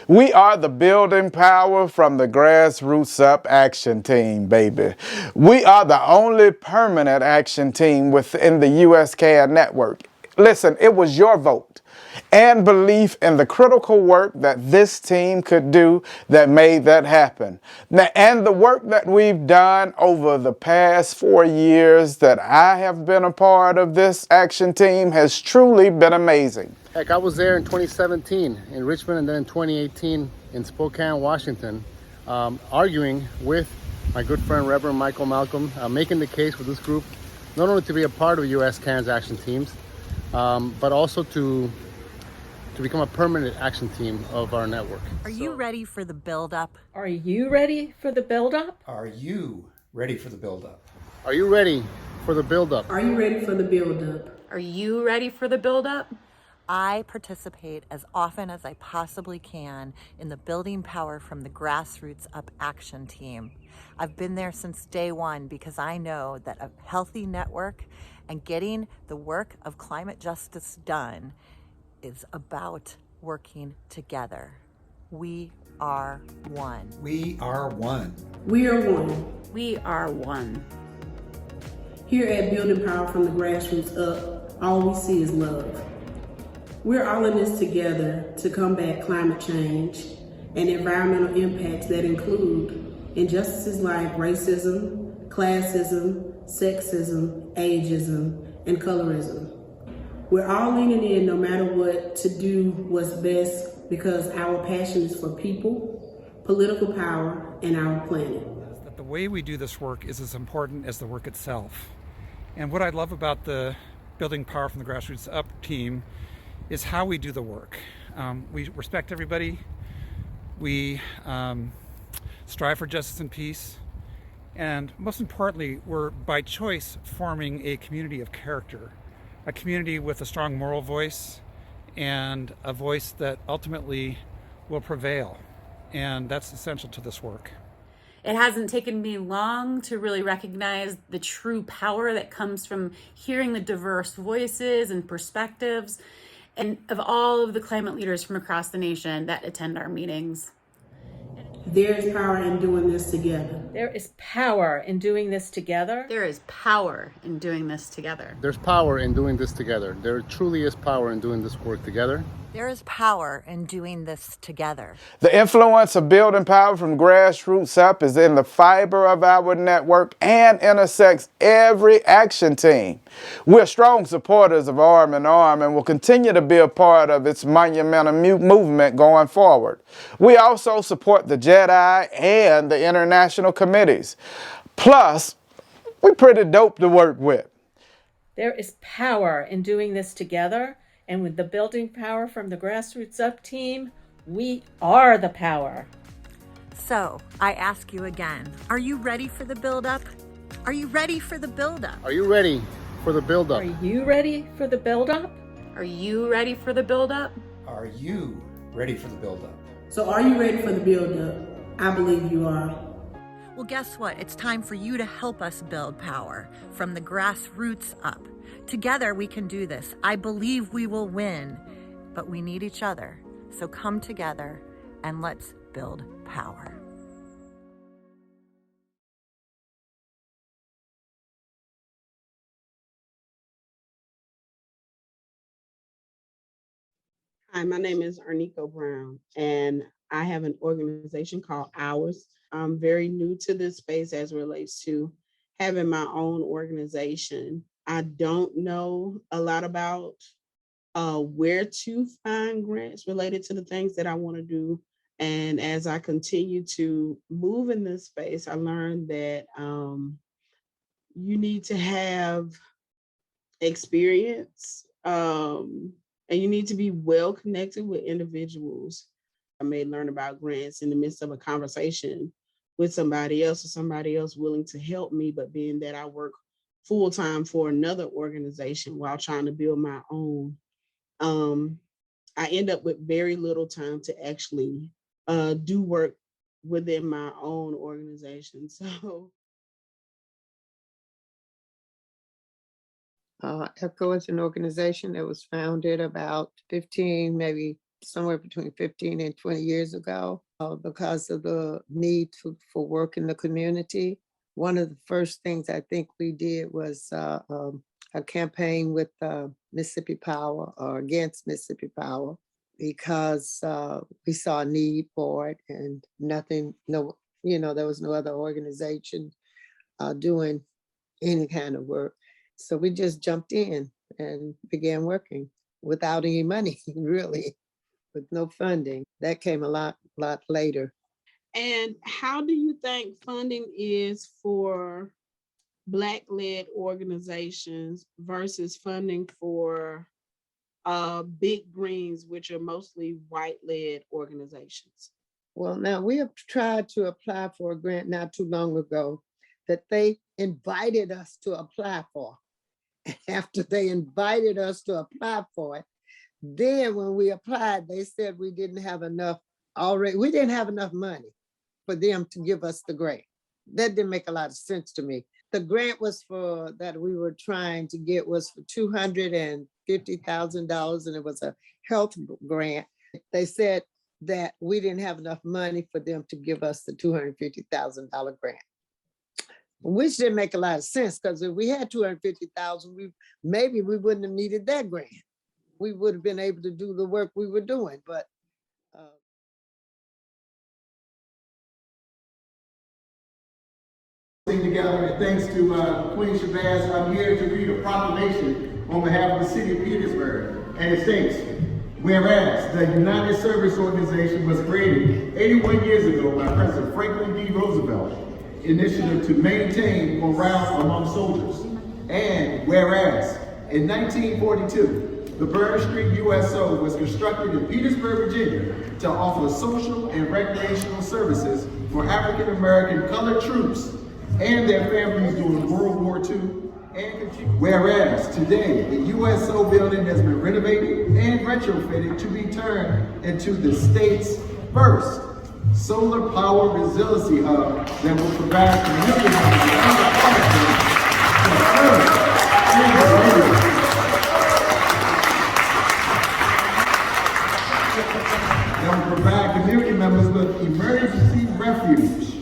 We are the building power from the grassroots up action team, baby. We are the only permanent action team within the USCAN network. Listen, it was your vote and belief in the critical work that this team could do that made that happen. Now, and the work that we've done over the past 4 years that I have been a part of this action team has truly been amazing. Heck, I was there in 2017 in Richmond and then in 2018 in Spokane, Washington, arguing with my good friend Reverend Michael Malcolm, making the case for this group, not only to be a part of USCAN's action teams, but also to become a permanent action team of our network. Are you ready for the build-up? Are you ready for the build-up? Are you ready for the build-up? Are you ready for the build-up? Are you ready for the build-up? Are you ready for the build-up? I participate as often as I possibly can in the Building Power from the Grassroots Up Action Team. I've been there since day one because I know that a healthy network and getting the work of climate justice done is about working together. We are one. We are one. We are one. We are one. Here at Building Power from the Grassroots Up, all we see is love. We're all in this together to combat climate change and environmental impacts that include injustices like racism, classism, sexism, ageism, and colorism. We're all leaning in no matter what to do what's best because our passion is for people, political power, and our planet. That the way we do this work is as important as the work itself. And what I love about the Building Power from the Grassroots Up team is how we do the work. We respect everybody. We strive for justice and peace. And most importantly, we're by choice forming a community of character, a community with a strong moral voice and a voice that ultimately will prevail. And that's essential to this work. It hasn't taken me long to really recognize the true power that comes from hearing the diverse voices and perspectives and of all of the climate leaders from across the nation that attend our meetings. There is power in doing this together. There is power in doing this together. There is power in doing this together. There's power in doing this together. There truly is power in doing this work together. There is power in doing this together. The influence of Building Power from Grassroots Up is in the fiber of our network and intersects every action team. We're strong supporters of Arm in Arm and will continue to be a part of its monumental movement going forward. We also support the JEDI and the international committees. Plus, we're pretty dope to work with. There is power in doing this together. And with the Building Power from the Grassroots Up team, we are the power. So I ask you again, are you ready for the build-up? Are you ready for the build-up? Are you ready for the build-up? Are you ready for the build-up? Are you ready for the build-up? Are you ready for the build-up? So are you ready for the build-up? I believe you are. Well, guess what? It's time for you to help us build power from the grassroots up. Together we can do this. I believe we will win, but we need each other. So come together and let's build power. Hi, my name is Arnico Brown, and I have an organization called Ours. I'm very new to this space as it relates to having my own organization. I don't know a lot about where to find grants related to the things that I want to do. And as I continue to move in this space, I learned that you need to have experience and you need to be well connected with individuals. I may learn about grants in the midst of a conversation with somebody else or somebody else willing to help me, but being that I work full-time for another organization while trying to build my own, I end up with very little time to actually do work within my own organization. So ECHO is an organization that was founded about 15, maybe somewhere between 15 and 20 years ago because of the need for work in the community. One of the first things I think we did was a campaign with Mississippi Power or against Mississippi Power because we saw a need for it and there was no other organization doing any kind of work. So we just jumped in and began working without any money, really, with no funding. That came a lot later. And how do you think funding is for Black-led organizations versus funding for Big Greens, which are mostly white-led organizations? Well, now we have tried to apply for a grant not too long ago that they invited us to apply for. After they invited us to apply for it, then when we applied, they said we didn't have enough money for them to give us the grant. That didn't make a lot of sense to me. The grant that we were trying to get was for $250,000, and it was a health grant. They said that we didn't have enough money for them to give us the $250,000 grant, which didn't make a lot of sense, because if we had $250,000, maybe we wouldn't have needed that grant. We would have been able to do the work we were doing, but together, and thanks to Queen Shabazz, I'm here to read a proclamation on behalf of the city of Petersburg, and it states, whereas the United Service Organization was created 81 years ago by President Franklin D. Roosevelt, initiative to maintain morale among soldiers, and whereas in 1942, the Byrne Street USO was constructed in Petersburg, Virginia to offer social and recreational services for African American colored troops and their families during World War II and continue. Whereas today, the USO building has been renovated and retrofitted to be turned into the state's first solar power resiliency hub that will provide community members with emergency refuge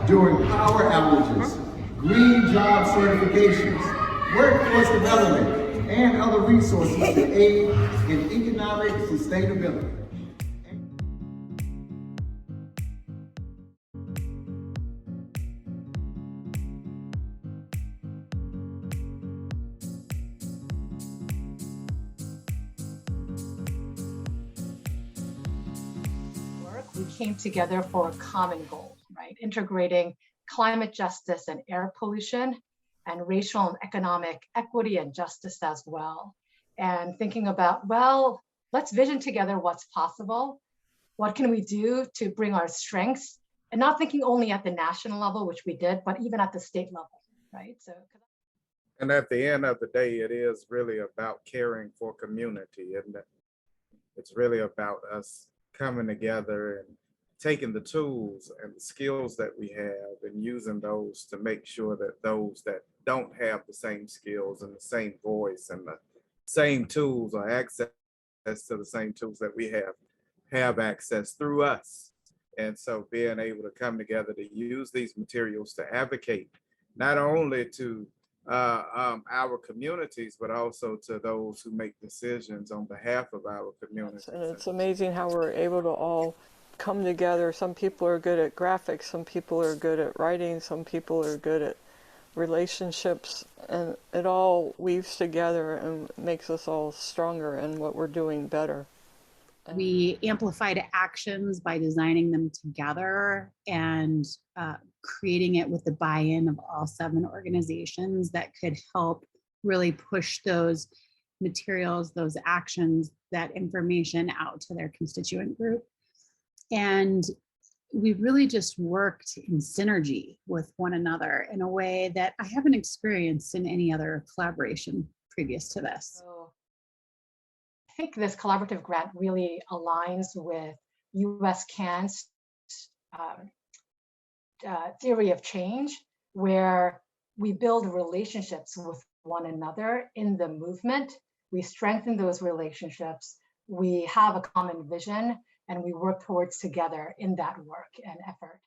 during power outages, green job certifications, workforce development, and other resources to aid in economic sustainability. We came together for a common goal, right? Integrating climate justice and air pollution and racial and economic equity and justice as well. And thinking about, well, let's vision together what's possible. What can we do to bring our strengths? And not thinking only at the national level, which we did, but even at the state level, right? And at the end of the day, it is really about caring for community, isn't it? It's really about us coming together and taking the tools and the skills that we have and using those to make sure that those that don't have the same skills and the same voice and the same tools or access to the same tools that we have access through us. And so being able to come together to use these materials to advocate not only to our communities, but also to those who make decisions on behalf of our communities. And it's amazing how we're able to all come together. Some people are good at graphics, some people are good at writing, some people are good at relationships, and it all weaves together and makes us all stronger in what we're doing better. We amplified actions by designing them together and creating it with the buy-in of all 7 organizations that could help really push those materials, those actions, that information out to their constituent group. And we really just worked in synergy with one another in a way that I haven't experienced in any other collaboration previous to this. So I think this collaborative grant really aligns with US-CAN's theory of change, where we build relationships with one another in the movement. We strengthen those relationships. we have a common vision and we work towards together in that work and effort.